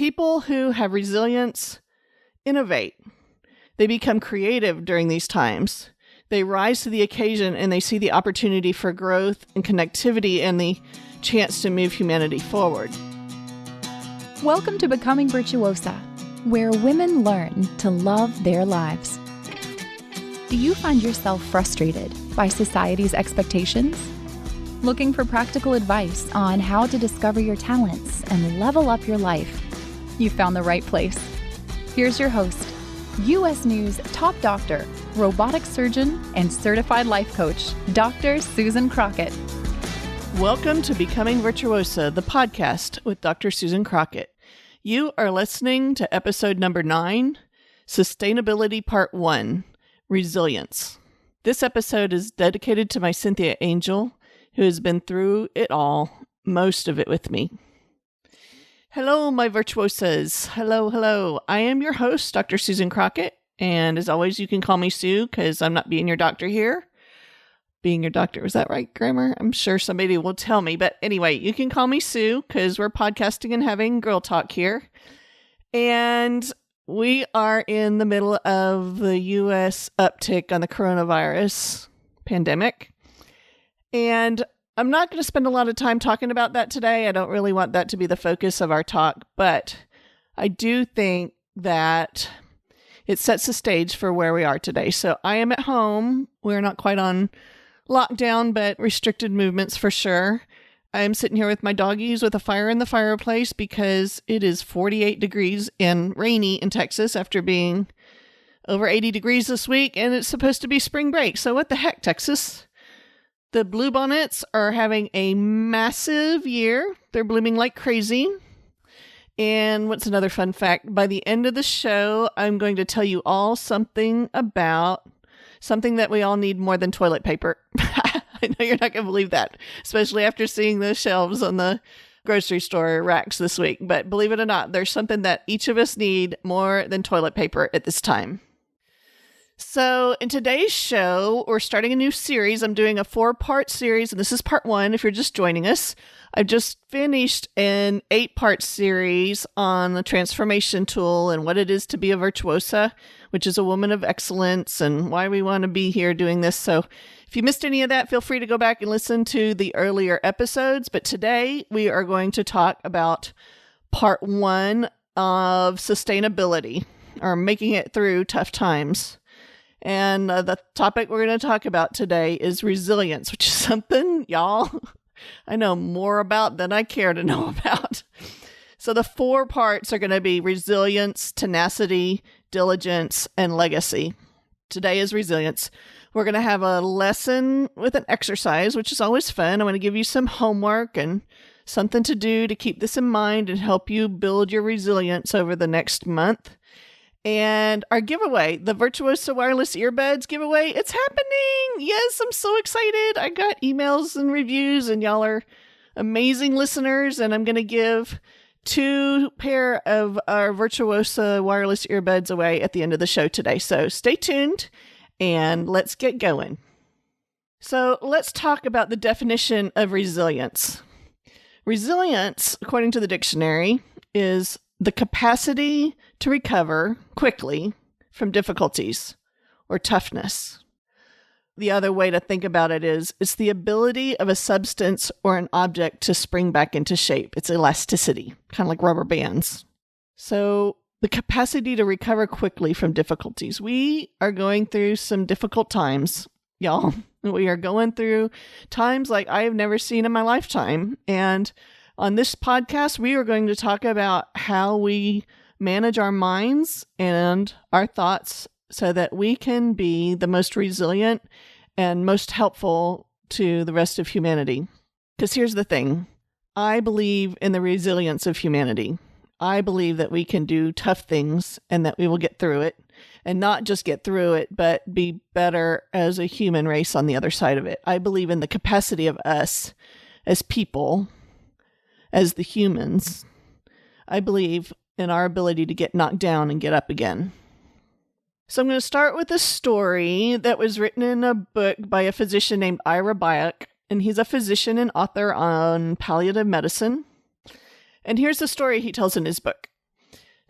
people who have resilience innovate. They become creative during these times. They rise to the occasion and they see the opportunity for growth and connectivity and the chance to move humanity forward. Welcome to Becoming Virtuosa, where women learn to love their lives. Do you find yourself frustrated by society's expectations? Looking for practical advice on how to discover your talents and level up your life? You found the right place. Here's your host, U.S. News top doctor, robotic surgeon, and certified life coach, Dr. Susan Crockett. Welcome to Becoming Virtuosa, the podcast with Dr. Susan Crockett. You are listening to episode number 9, Sustainability Part 1, Resilience. This episode is dedicated to my Cynthia Angel, who has been through it all, most of it with me. Hello, my virtuosas. Hello. I am your host, Dr. Susan Crockett, and as always, you can call me Sue, because I'm not being your doctor here. Being your doctor, was that right, grammar? I'm sure somebody will tell me, but anyway, you can call me Sue, because we're podcasting and having girl talk here. And we are in the middle of the U.S. uptick on the coronavirus pandemic. And I'm not going to spend a lot of time talking about that today. I don't really want that to be the focus of our talk, but I do think that it sets the stage for where we are today. So I am at home. We're not quite on lockdown, but restricted movements for sure. I am sitting here with my doggies with a fire in the fireplace because it is 48 degrees and rainy in Texas after being over 80 degrees this week, and it's supposed to be spring break. So what the heck, Texas? The bluebonnets are having a massive year. They're blooming like crazy. And what's another fun fact? By the end of the show, I'm going to tell you all something about something that we all need more than toilet paper. I know you're not going to believe that, especially after seeing those shelves on the grocery store racks this week. But believe it or not, there's something that each of us need more than toilet paper at this time. So in today's show, we're starting a new series. I'm doing a 4-part series, and this is part 1 if you're just joining us. I've just finished an 8-part series on the transformation tool and what it is to be a virtuosa, which is a woman of excellence, and why we want to be here doing this. So if you missed any of that, feel free to go back and listen to the earlier episodes. But today we are going to talk about part 1 of sustainability, or making it through tough times. And the topic we're going to talk about today is resilience, which is something, y'all, I know more about than I care to know about. So the 4 parts are going to be resilience, tenacity, diligence, and legacy. Today is resilience. We're going to have a lesson with an exercise, which is always fun. I'm going to give you some homework and something to do to keep this in mind and help you build your resilience over the next month. And our giveaway, the Virtuosa Wireless Earbuds giveaway, it's happening. Yes, I'm so excited. I got emails and reviews, and y'all are amazing listeners. And I'm going to give 2 pair of our Virtuosa Wireless Earbuds away at the end of the show today. So stay tuned and let's get going. So let's talk about the definition of resilience. Resilience, according to the dictionary, is the capacity to recover quickly from difficulties or toughness. The other way to think about it is it's the ability of a substance or an object to spring back into shape. It's elasticity, kind of like rubber bands. So the capacity to recover quickly from difficulties. We are going through some difficult times, y'all. We are going through times like I have never seen in my lifetime. And on this podcast, we are going to talk about how we manage our minds and our thoughts so that we can be the most resilient and most helpful to the rest of humanity. Because here's the thing. I believe in the resilience of humanity. I believe that we can do tough things and that we will get through it. And not just get through it, but be better as a human race on the other side of it. I believe in the capacity of us as people, as the humans. I believe in our ability to get knocked down and get up again. So I'm going to start with a story that was written in a book by a physician named Ira Byock, and he's a physician and author on palliative medicine. And here's the story he tells in his book.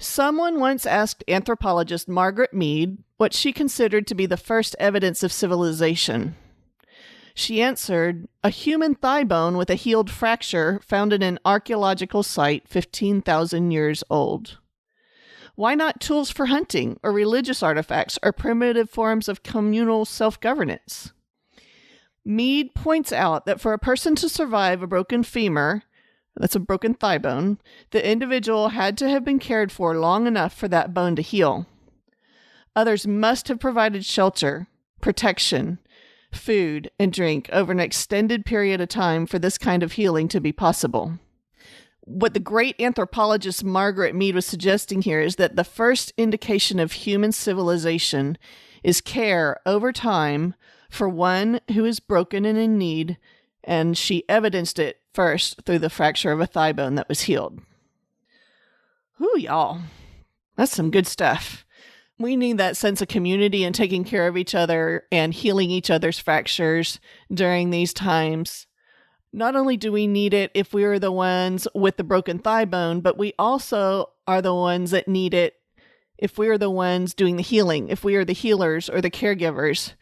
Someone once asked anthropologist Margaret Mead what she considered to be the first evidence of civilization. She answered, "A human thigh bone with a healed fracture found in an archaeological site 15,000 years old." Why not tools for hunting or religious artifacts or primitive forms of communal self-governance? Mead points out that for a person to survive a broken femur, that's a broken thigh bone, the individual had to have been cared for long enough for that bone to heal. Others must have provided shelter, protection, food, and drink over an extended period of time for this kind of healing to be possible. What the great anthropologist Margaret Mead was suggesting here is that the first indication of human civilization is care over time for one who is broken and in need, and she evidenced it first through the fracture of a thigh bone that was healed. Whew, y'all. That's some good stuff. We need that sense of community and taking care of each other and healing each other's fractures during these times. Not only do we need it if we are the ones with the broken thigh bone, but we also are the ones that need it if we are the ones doing the healing, if we are the healers or the caregivers.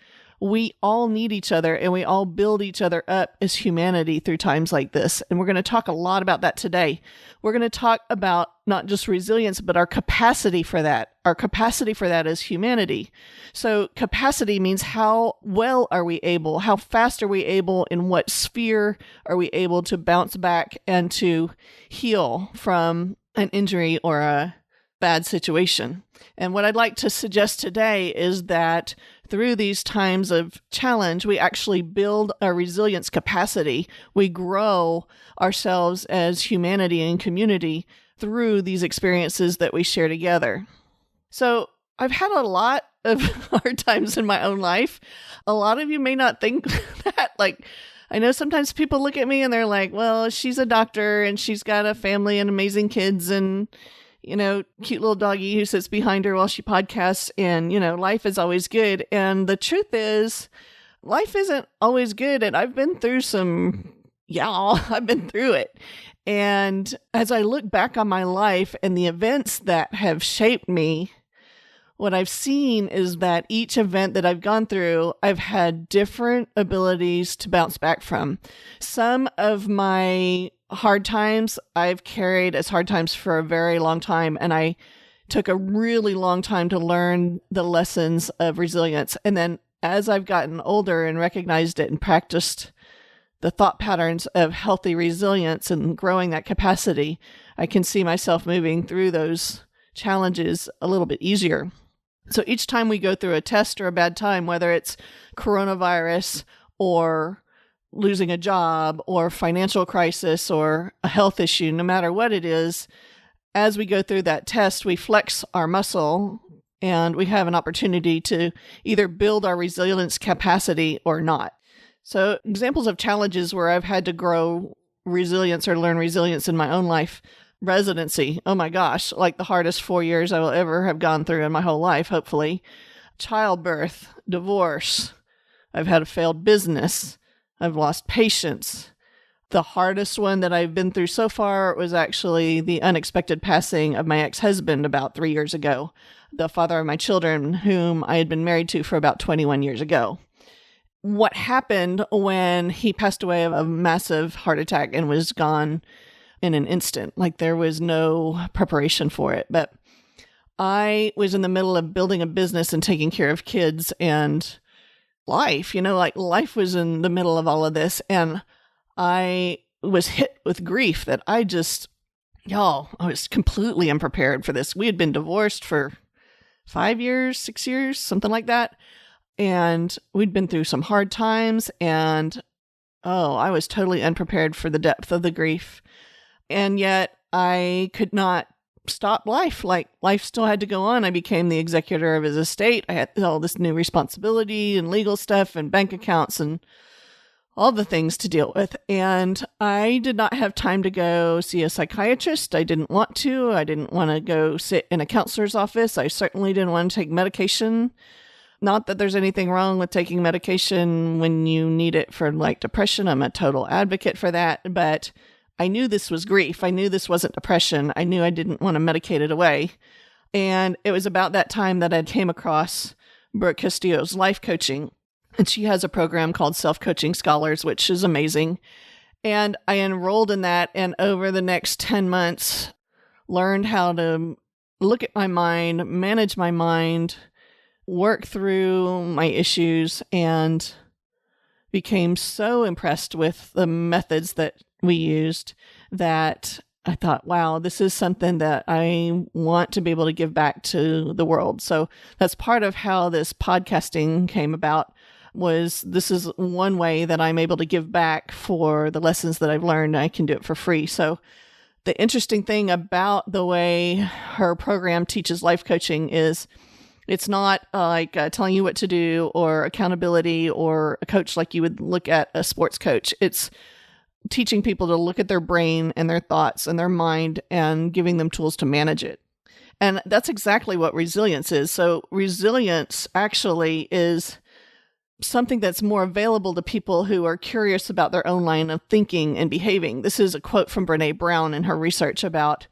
We all need each other and we all build each other up as humanity through times like this. And we're going to talk a lot about that today. We're going to talk about not just resilience, but our capacity for that. Our capacity for that as humanity. So capacity means how well are we able? How fast are we able? In what sphere are we able to bounce back and to heal from an injury or a bad situation? And what I'd like to suggest today is that through these times of challenge, we actually build our resilience capacity. We grow ourselves as humanity and community through these experiences that we share together. So I've had a lot of hard times in my own life. A lot of you may not think that. Like, I know sometimes people look at me and they're like, well, she's a doctor and she's got a family and amazing kids and cute little doggy who sits behind her while she podcasts and, life is always good. And the truth is, life isn't always good. And I've been through I've been through it. And as I look back on my life and the events that have shaped me, what I've seen is that each event that I've gone through, I've had different abilities to bounce back from. Some of my hard times I've carried as hard times for a very long time, and I took a really long time to learn the lessons of resilience. And then as I've gotten older and recognized it and practiced the thought patterns of healthy resilience and growing that capacity, I can see myself moving through those challenges a little bit easier. So each time we go through a test or a bad time, whether it's coronavirus or losing a job or financial crisis or a health issue, no matter what it is, as we go through that test, we flex our muscle and we have an opportunity to either build our resilience capacity or not. So examples of challenges where I've had to grow resilience or learn resilience in my own life. Residency. Oh my gosh, like the hardest 4 years I will ever have gone through in my whole life, hopefully. Childbirth, divorce. I've had a failed business. I've lost patience. The hardest one that I've been through so far was actually the unexpected passing of my ex-husband about 3 years ago, the father of my children, whom I had been married to for about 21 years ago. What happened when he passed away of a massive heart attack and was gone in an instant, like there was no preparation for it. But I was in the middle of building a business and taking care of kids and life, life was in the middle of all of this. And I was hit with grief that I was completely unprepared for this. We had been divorced for 5 years, 6 years, something like that. And we'd been through some hard times and, I was totally unprepared for the depth of the grief. And yet I could not stop life. Like life still had to go on. I became the executor of his estate. I had all this new responsibility and legal stuff and bank accounts and all the things to deal with. And I did not have time to go see a psychiatrist. I didn't want to. I didn't want to go sit in a counselor's office. I certainly didn't want to take medication. Not that there's anything wrong with taking medication when you need it for like depression. I'm a total advocate for that. But I knew this was grief. I knew this wasn't depression. I knew I didn't want to medicate it away. And it was about that time that I came across Brooke Castillo's life coaching. And she has a program called Self-Coaching Scholars, which is amazing. And I enrolled in that, and over the next 10 months, learned how to look at my mind, manage my mind, work through my issues, and became so impressed with the methods that we used that I thought, wow, this is something that I want to be able to give back to the world. So that's part of how this podcasting came about. This is one way that I'm able to give back for the lessons that I've learned. I can do it for free. So the interesting thing about the way her program teaches life coaching is it's not like telling you what to do or accountability or a coach like you would look at a sports coach. It's teaching people to look at their brain and their thoughts and their mind and giving them tools to manage it. And that's exactly what resilience is. So resilience actually is something that's more available to people who are curious about their own line of thinking and behaving. This is a quote from Brené Brown in her research about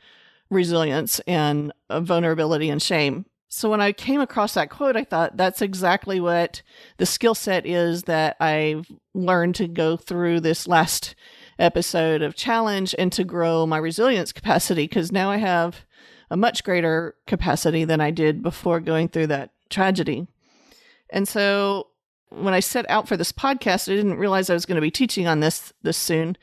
resilience and vulnerability and shame. So when I came across that quote, I thought that's exactly what the skill set is that I've learned to go through this last episode of challenge and to grow my resilience capacity, because now I have a much greater capacity than I did before going through that tragedy. And so when I set out for this podcast, I didn't realize I was going to be teaching on this soon.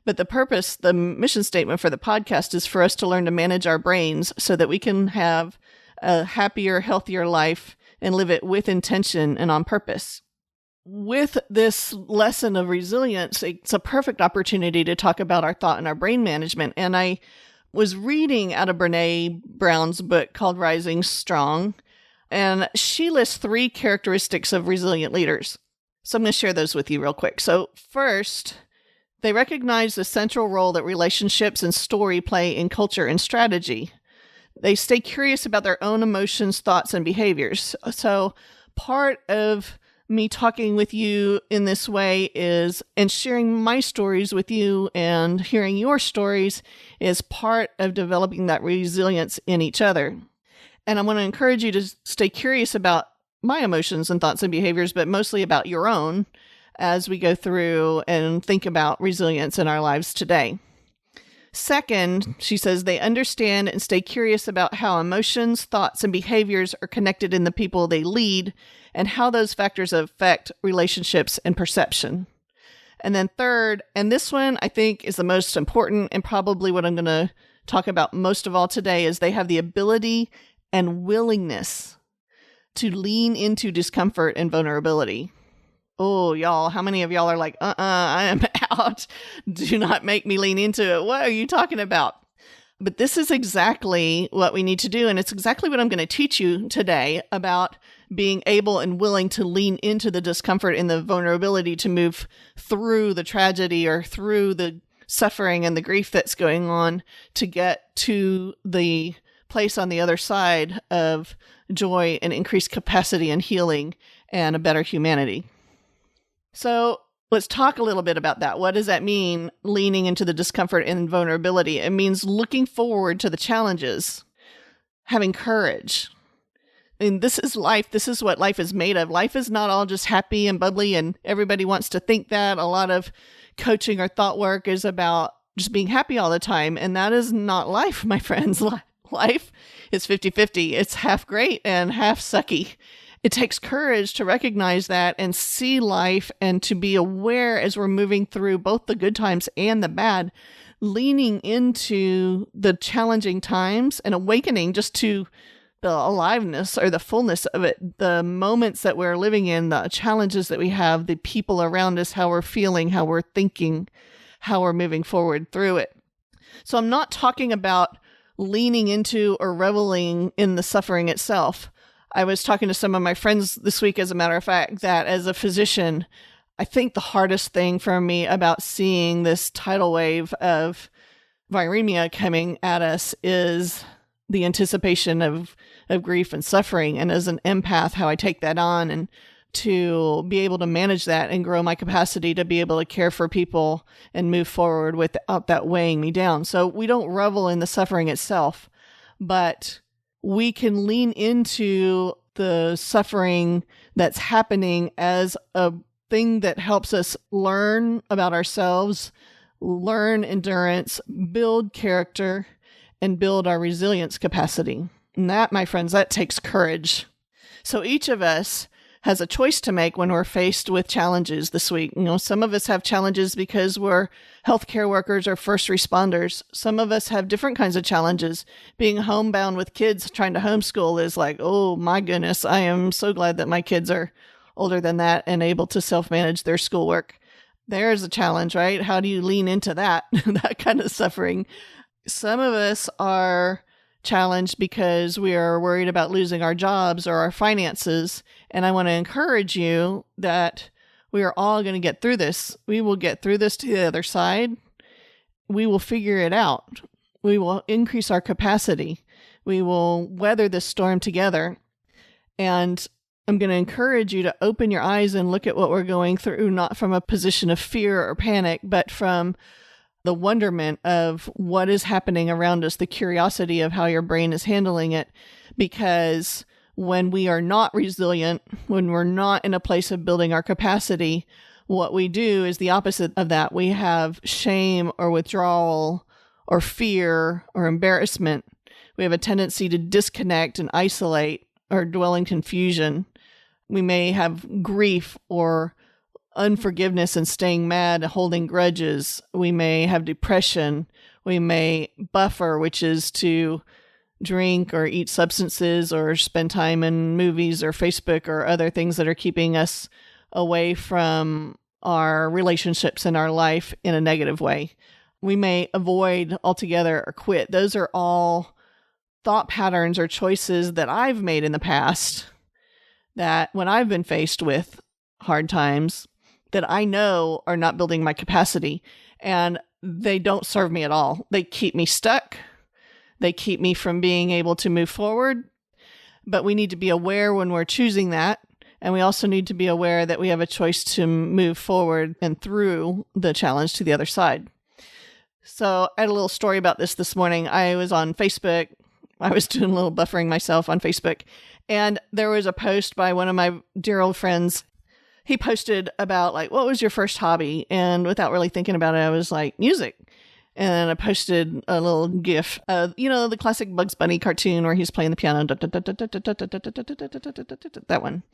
But the mission statement for the podcast is for us to learn to manage our brains so that we can have a happier, healthier life and live it with intention and on purpose. With this lesson of resilience, it's a perfect opportunity to talk about our thought and our brain management. And I was reading out of Brené Brown's book called Rising Strong, and she lists 3 characteristics of resilient leaders. So I'm going to share those with you real quick. So first, they recognize the central role that relationships and story play in culture and strategy. They stay curious about their own emotions, thoughts, and behaviors. So part of me talking with you in this way and sharing my stories with you and hearing your stories is part of developing that resilience in each other. And I want to encourage you to stay curious about my emotions and thoughts and behaviors, but mostly about your own as we go through and think about resilience in our lives today. Second, she says they understand and stay curious about how emotions, thoughts, and behaviors are connected in the people they lead and how those factors affect relationships and perception. And then third, and this one I think is the most important and probably what I'm going to talk about most of all today, is they have the ability and willingness to lean into discomfort and vulnerability. Oh, y'all, how many of y'all are like, I am out. Do not make me lean into it. What are you talking about? But this is exactly what we need to do. And it's exactly what I'm going to teach you today about being able and willing to lean into the discomfort and the vulnerability to move through the tragedy or through the suffering and the grief that's going on to get to the place on the other side of joy and increased capacity and healing and a better humanity. So let's talk a little bit about that. What does that mean, leaning into the discomfort and vulnerability? It means looking forward to the challenges, having courage. And this is life. This is what life is made of. Life is not all just happy and bubbly, and everybody wants to think that. A lot of coaching or thought work is about just being happy all the time, and that is not life, my friends. Life is 50-50. It's half great and half sucky. It takes courage to recognize that and see life and to be aware as we're moving through both the good times and the bad, leaning into the challenging times and awakening just to the aliveness or the fullness of it, the moments that we're living in, the challenges that we have, the people around us, how we're feeling, how we're thinking, how we're moving forward through it. So I'm not talking about leaning into or reveling in the suffering itself. I was talking to some of my friends this week, as a matter of fact, that as a physician, I think the hardest thing for me about seeing this tidal wave of viremia coming at us is the anticipation of grief and suffering. And as an empath, how I take that on and to be able to manage that and grow my capacity to be able to care for people and move forward without that weighing me down. So we don't revel in the suffering itself, but we can lean into the suffering that's happening as a thing that helps us learn about ourselves, learn endurance, build character, and build our resilience capacity. And that, my friends, that takes courage. So each of us has a choice to make when we're faced with challenges this week. Some of us have challenges because we're healthcare workers or first responders. Some of us have different kinds of challenges. Being homebound with kids, trying to homeschool is like, oh my goodness, I am so glad that my kids are older than that and able to self-manage their schoolwork. There's a challenge, right? How do you lean into that, that kind of suffering? Some of us are challenged because we are worried about losing our jobs or our finances. And I want to encourage you that we are all going to get through this. We will get through this to the other side. We will figure it out. We will increase our capacity. We will weather this storm together. And I'm going to encourage you to open your eyes and look at what we're going through, not from a position of fear or panic, but from the wonderment of what is happening around us, the curiosity of how your brain is handling it. Because when we are not resilient, when we're not in a place of building our capacity, what we do is the opposite of that. We have shame or withdrawal or fear or embarrassment. We have a tendency to disconnect and isolate or dwell in confusion. We may have grief or unforgiveness and staying mad, holding grudges. We may have depression. We may buffer, which is to drink or eat substances or spend time in movies or Facebook or other things that are keeping us away from our relationships in our life in a negative way. We may avoid altogether or quit. Those are all thought patterns or choices that I've made in the past that when I've been faced with hard times that I know are not building my capacity, and they don't serve me at all. They keep me stuck. They keep me from being able to move forward. But we need to be aware when we're choosing that. And we also need to be aware that we have a choice to move forward and through the challenge to the other side. So I had a little story about this morning. I was on Facebook. I was doing a little buffering myself on Facebook. And there was a post by one of my dear old friends. He posted about what was your first hobby? And without really thinking about it, I was like, music. And I posted a little GIF of, the classic Bugs Bunny cartoon where he's playing the piano. That one.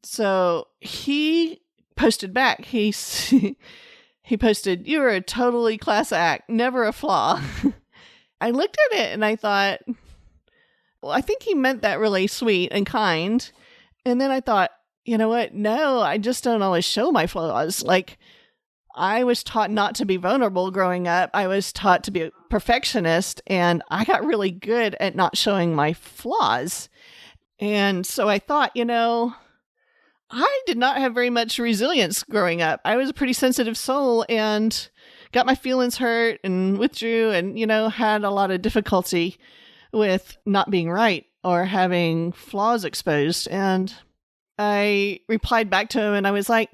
So he posted back. He posted, "You are a totally class act, never a flaw." I looked at it and I thought, well, I think he meant that really sweet and kind. And then I thought, you know what? No, I just don't always show my flaws. I was taught not to be vulnerable growing up. I was taught to be a perfectionist, and I got really good at not showing my flaws. And so I thought, I did not have very much resilience growing up. I was a pretty sensitive soul and got my feelings hurt and withdrew and, had a lot of difficulty with not being right or having flaws exposed. And I replied back to him and I was like,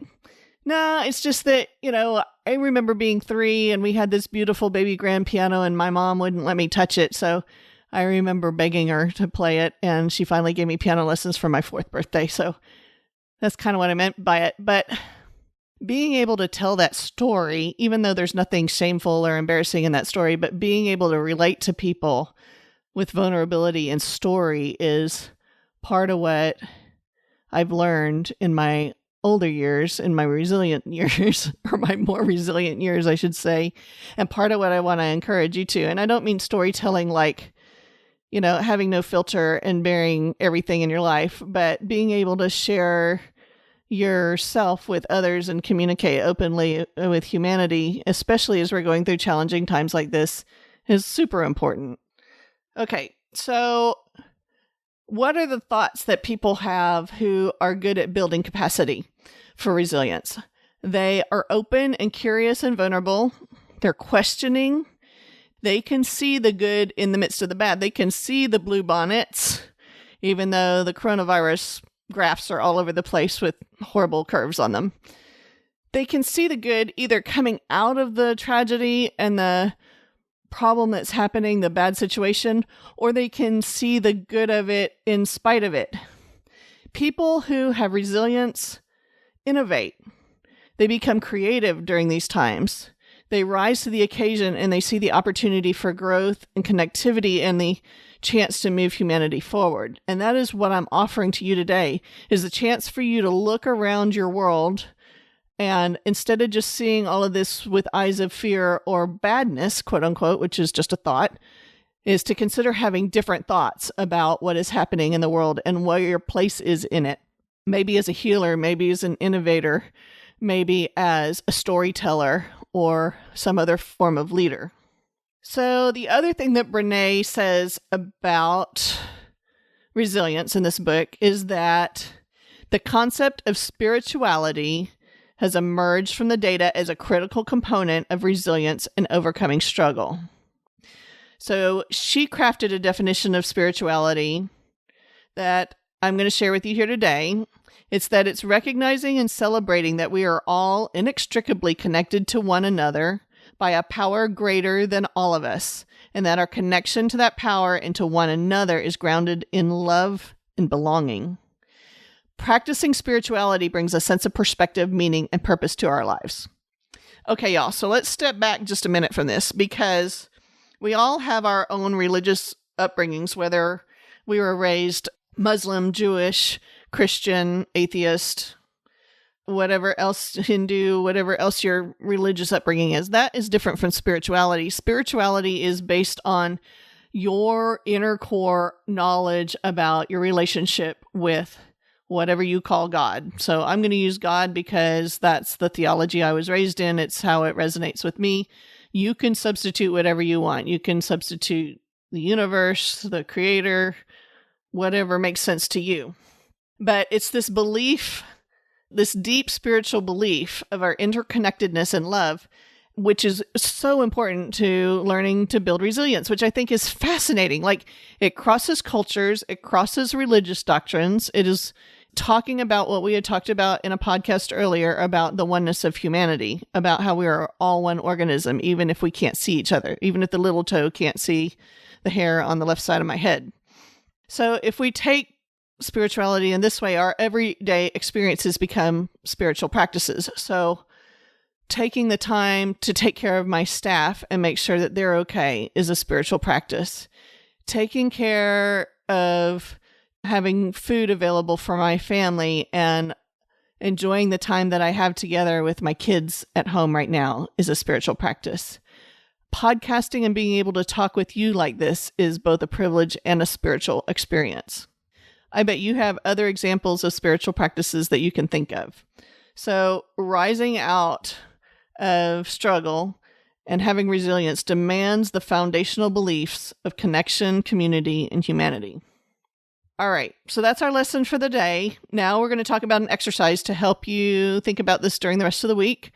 no, it's just that, I remember being 3 and we had this beautiful baby grand piano and my mom wouldn't let me touch it. So I remember begging her to play it and she finally gave me piano lessons for my 4th birthday. So that's kind of what I meant by it. But being able to tell that story, even though there's nothing shameful or embarrassing in that story, but being able to relate to people with vulnerability and story is part of what I've learned in my older years, in my resilient years, or my more resilient years, I should say. And part of what I want to encourage you to, and I don't mean storytelling like, having no filter and bearing everything in your life, but being able to share yourself with others and communicate openly with humanity, especially as we're going through challenging times like this, is super important. Okay, so what are the thoughts that people have who are good at building capacity for resilience? They are open and curious and vulnerable. They're questioning. They can see the good in the midst of the bad. They can see the blue bonnets, even though the coronavirus graphs are all over the place with horrible curves on them. They can see the good either coming out of the tragedy and the problem that's happening, the bad situation, or they can see the good of it in spite of it. People who have resilience innovate. They become creative during these times. They rise to the occasion and they see the opportunity for growth and connectivity and the chance to move humanity forward. And that is what I'm offering to you today, is the chance for you to look around your world and instead of just seeing all of this with eyes of fear or badness, quote unquote, which is just a thought, is to consider having different thoughts about what is happening in the world and where your place is in it. Maybe as a healer, maybe as an innovator, maybe as a storyteller or some other form of leader. So the other thing that Brené says about resilience in this book is that the concept of spirituality has emerged from the data as a critical component of resilience and overcoming struggle. So she crafted a definition of spirituality that I'm going to share with you here today. It's that it's recognizing and celebrating that we are all inextricably connected to one another by a power greater than all of us, and that our connection to that power and to one another is grounded in love and belonging. Practicing spirituality brings a sense of perspective, meaning, and purpose to our lives. Okay, y'all, so let's step back just a minute from this, because we all have our own religious upbringings, whether we were raised Muslim, Jewish, Christian, atheist, whatever else, Hindu, whatever else your religious upbringing is. That is different from spirituality. Spirituality is based on your inner core knowledge about your relationship with whatever you call God. So I'm going to use God because that's the theology I was raised in. It's how it resonates with me. You can substitute whatever you want. You can substitute the universe, the creator, whatever makes sense to you. But it's this belief, this deep spiritual belief of our interconnectedness and love, which is so important to learning to build resilience, which I think is fascinating. Like, it crosses cultures, it crosses religious doctrines. It is talking about what we had talked about in a podcast earlier about the oneness of humanity, about how we are all one organism, even if we can't see each other, even if the little toe can't see the hair on the left side of my head. So if we take spirituality in this way, our everyday experiences become spiritual practices. So taking the time to take care of my staff and make sure that they're okay is a spiritual practice. Taking care of having food available for my family and enjoying the time that I have together with my kids at home right now is a spiritual practice. Podcasting and being able to talk with you like this is both a privilege and a spiritual experience. I bet you have other examples of spiritual practices that you can think of. So rising out of struggle and having resilience demands the foundational beliefs of connection, community, and humanity. All right, so that's our lesson for the day. Now we're going to talk about an exercise to help you think about this during the rest of the week.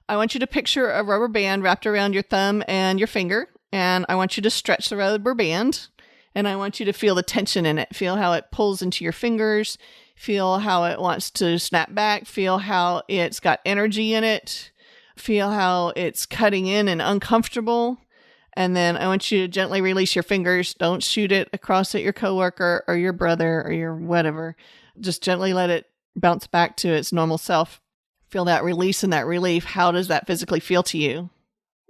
I want you to picture a rubber band wrapped around your thumb and your finger, and I want you to stretch the rubber band, and I want you to feel the tension in it. Feel how it pulls into your fingers, feel how it wants to snap back, feel how it's got energy in it, feel how it's cutting in and uncomfortable. And then I want you to gently release your fingers. Don't shoot it across at your coworker or your brother or your whatever. Just gently let it bounce back to its normal self. Feel that release and that relief. How does that physically feel to you?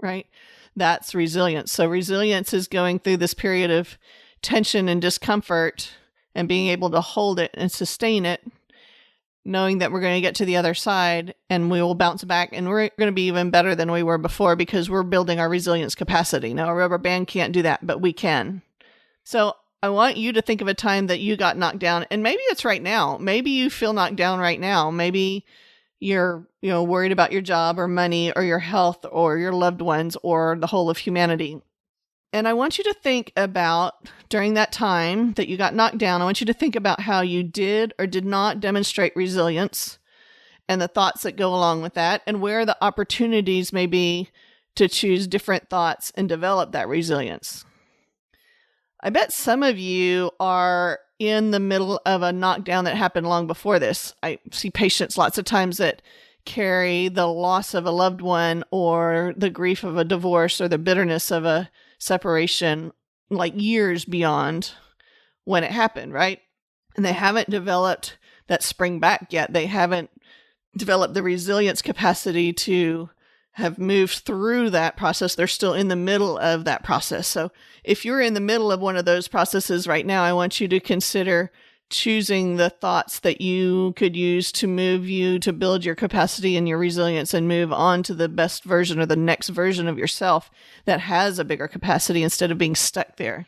Right? That's resilience. So resilience is going through this period of tension and discomfort and being able to hold it and sustain it, knowing that we're going to get to the other side and we will bounce back and we're going to be even better than we were before because we're building our resilience capacity. Now, a rubber band can't do that, but we can. So I want you to think of a time that you got knocked down, and maybe it's right now. Maybe you feel knocked down right now. Maybe you're, worried about your job or money or your health or your loved ones or the whole of humanity. And I want you to think about, during that time that you got knocked down, I want you to think about how you did or did not demonstrate resilience and the thoughts that go along with that, and where the opportunities may be to choose different thoughts and develop that resilience. I bet some of you are in the middle of a knockdown that happened long before this. I see patients lots of times that carry the loss of a loved one or the grief of a divorce or the bitterness of a separation like years beyond when it happened, right? And they haven't developed that spring back yet. They haven't developed the resilience capacity to have moved through that process. They're still in the middle of that process. So if you're in the middle of one of those processes right now, I want you to consider choosing the thoughts that you could use to move you to build your capacity and your resilience and move on to the best version or the next version of yourself that has a bigger capacity instead of being stuck there.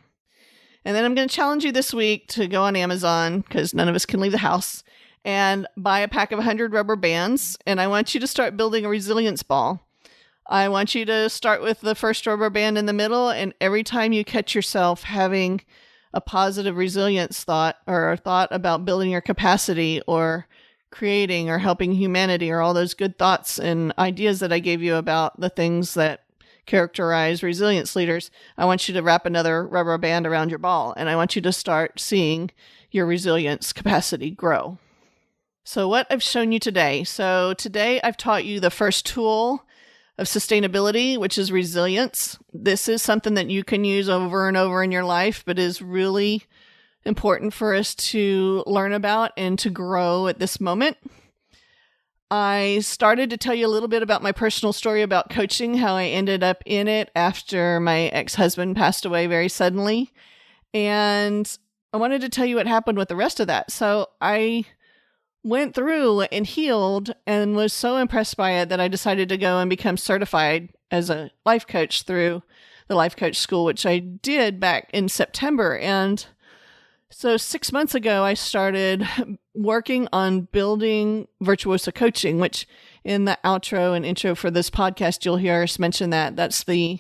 And then I'm going to challenge you this week to go on Amazon, because none of us can leave the house, and buy a pack of 100 rubber bands. And I want you to start building a resilience ball. I want you to start with the first rubber band in the middle, and every time you catch yourself having a positive resilience thought or a thought about building your capacity or creating or helping humanity or all those good thoughts and ideas that I gave you about the things that characterize resilience leaders, I want you to wrap another rubber band around your ball, and I want you to start seeing your resilience capacity grow. So what I've shown you today. So today I've taught you the first tool of sustainability, which is resilience. This is something that you can use over and over in your life, but is really important for us to learn about and to grow at this moment. I started to tell you a little bit about my personal story about coaching, how I ended up in it after my ex-husband passed away very suddenly. And I wanted to tell you what happened with the rest of that. So I went through and healed and was so impressed by it that I decided to go and become certified as a life coach through the life coach school, which I did back in September. And so 6 months ago, I started working on building Virtuosa Coaching, which in the outro and intro for this podcast, you'll hear us mention that. That's the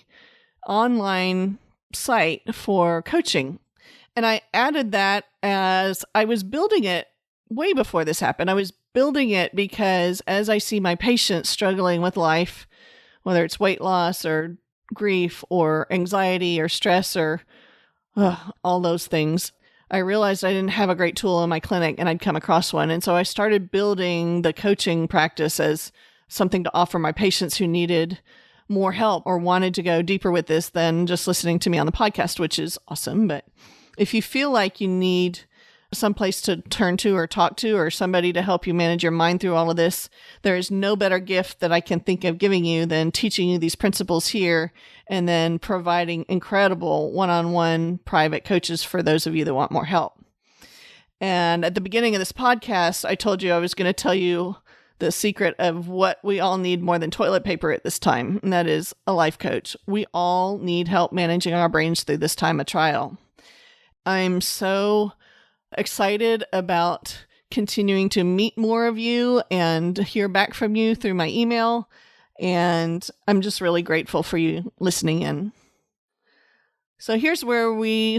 online site for coaching. And I added that as I was building it way before this happened. I was building it because as I see my patients struggling with life, whether it's weight loss or grief or anxiety or stress or all those things, I realized I didn't have a great tool in my clinic, and I'd come across one. And so I started building the coaching practice as something to offer my patients who needed more help or wanted to go deeper with this than just listening to me on the podcast, which is awesome. But if you feel like you need some place to turn to or talk to or somebody to help you manage your mind through all of this, there is no better gift that I can think of giving you than teaching you these principles here and then providing incredible one-on-one private coaches for those of you that want more help. And at the beginning of this podcast, I told you I was going to tell you the secret of what we all need more than toilet paper at this time, and that is a life coach. We all need help managing our brains through this time of trial. I'm so excited about continuing to meet more of you and hear back from you through my email. And I'm just really grateful for you listening in. So here's where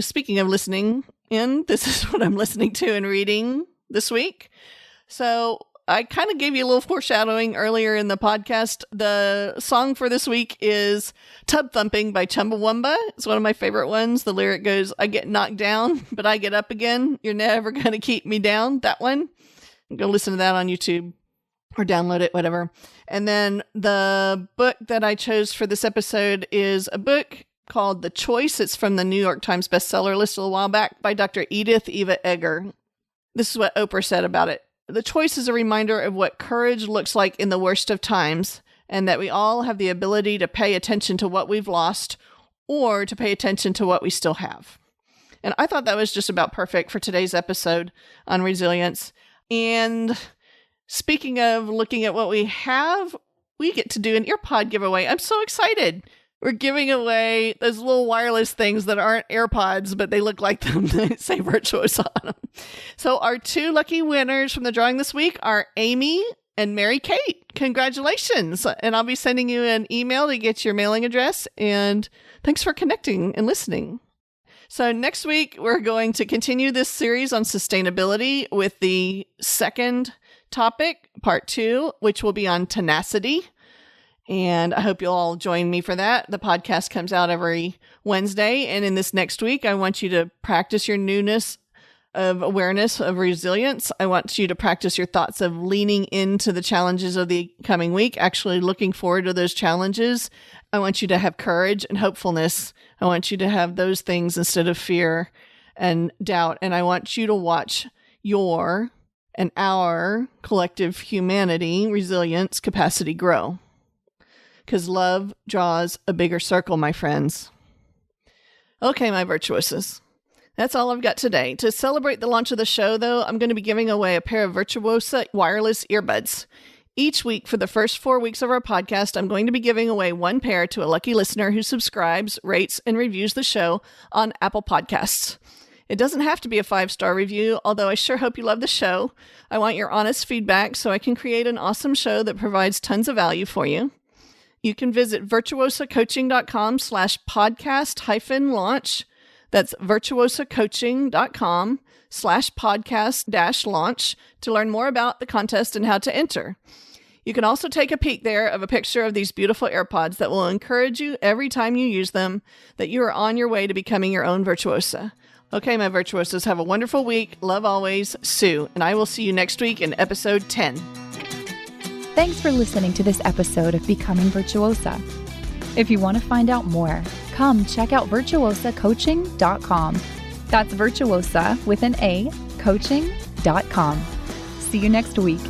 speaking of listening in, this is what I'm listening to and reading this week. So I kind of gave you a little foreshadowing earlier in the podcast. The song for this week is Tub Thumping by Chumbawamba. It's one of my favorite ones. The lyric goes, I get knocked down, but I get up again. You're never going to keep me down. That one. Go listen to that on YouTube or download it, whatever. And then the book that I chose for this episode is a book called The Choice. It's from the New York Times bestseller list a while back by Dr. Edith Eva Eger. This is what Oprah said about it. The choice is a reminder of what courage looks like in the worst of times, and that we all have the ability to pay attention to what we've lost or to pay attention to what we still have. And I thought that was just about perfect for today's episode on resilience. And speaking of looking at what we have, we get to do an earpod giveaway. I'm so excited. We're giving away those little wireless things that aren't AirPods, but they look like them. They say Virtuosa on them. So our two lucky winners from the drawing this week are Amy and Mary Kate. Congratulations. And I'll be sending you an email to get your mailing address. And thanks for connecting and listening. So next week, we're going to continue this series on sustainability with the second topic, part 2, which will be on tenacity. And I hope you'll all join me for that. The podcast comes out every Wednesday. And in this next week, I want you to practice your newness of awareness of resilience. I want you to practice your thoughts of leaning into the challenges of the coming week, actually looking forward to those challenges. I want you to have courage and hopefulness. I want you to have those things instead of fear and doubt. And I want you to watch your and our collective humanity, resilience, capacity grow. Because love draws a bigger circle, my friends. Okay, my virtuosos. That's all I've got today. To celebrate the launch of the show, though, I'm going to be giving away a pair of Virtuosa wireless earbuds. Each week for the first 4 weeks of our podcast, I'm going to be giving away one pair to a lucky listener who subscribes, rates, and reviews the show on Apple Podcasts. It doesn't have to be a 5-star review, although I sure hope you love the show. I want your honest feedback so I can create an awesome show that provides tons of value for you. You can visit virtuosacoaching.com/podcast-launch. That's virtuosacoaching.com/podcast-launch to learn more about the contest and how to enter. You can also take a peek there of a picture of these beautiful AirPods that will encourage you every time you use them that you are on your way to becoming your own virtuosa. Okay, my virtuosos, have a wonderful week. Love always, Sue. And I will see you next week in episode 10. Thanks for listening to this episode of Becoming Virtuosa. If you want to find out more, come check out virtuosacoaching.com. That's virtuosa with an A, coaching.com. See you next week.